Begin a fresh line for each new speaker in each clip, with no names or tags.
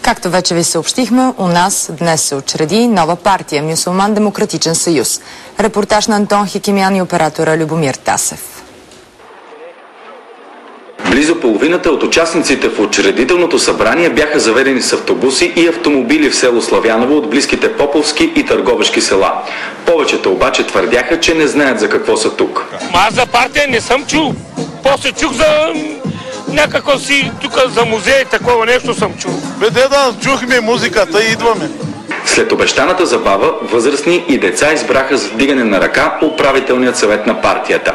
Както вече ви съобщихме, у нас днес се учреди нова партия Мюсюлман Демократичен съюз. Репортаж на Антон Хекимян и оператора Любомир Тасев.
Близо половината от участниците в учредителното събрание бяха заведени с автобуси и автомобили в село Славяново от близките Поповски и Търговешки села. Повечето обаче твърдяха, че не знаят за какво са тук.
Аз за партия не съм чул. После чух за някакво си тук за музей, такова нещо съм чул.
Чухме музиката и идваме.
След обещаната забава, възрастни и деца избраха за вдигане на ръка управителният съвет на партията.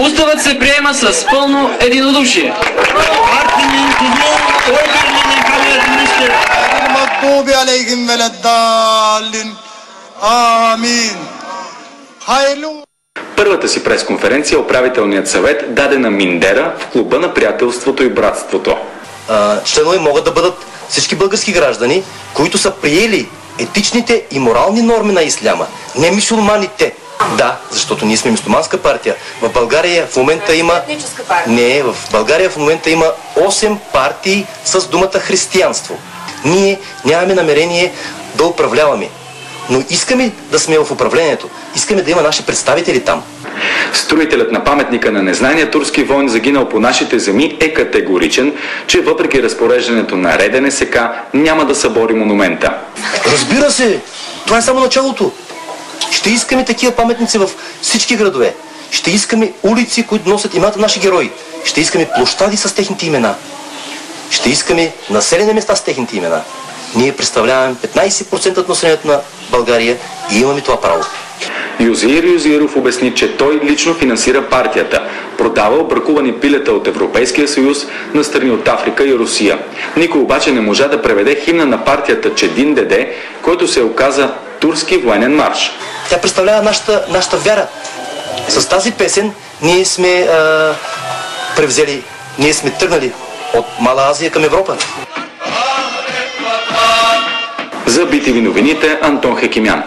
Уставът се приема с пълно единодушие.
Първата си пресконференция управителният съвет даде на Миндера в клуба на приятелството и братството.
Членове могат да бъдат всички български граждани, които са приели етичните и морални норми на исляма, не мюсюлманите. Да, защото ние сме мюсюлманска партия. В България в момента има... Не, в България в момента има 8 партии с думата християнство. Ние нямаме намерение да управляваме, но искаме да сме в управлението. Искаме да има наши представители там.
Строителят на паметника на незнания турски войн, загинал по нашите земи, е категоричен, че въпреки разпореждането на РДНСК няма да събори монумента.
Разбира се, това е само началото. Ще искаме такива паметници в всички градове. Ще искаме улици, които носят имената на наши герои. Ще искаме площади с техните имена. Ще искаме населени места с техните имена. Ние представляваме 15% от населението на България и имаме това право.
Юзеир Юзеиров обясни, че той лично финансира партията. Продава бракувани пилета от Европейския съюз на страни от Африка и Русия. Никой обаче не можа да преведе химна на партията Чедин Деде, който се оказа турски военен марш.
Тя представлява нашата вяра. С тази песен ние сме превзели, ние сме тръгнали от Мала Азия към Европа.
За BTV новините Антон Хекимян.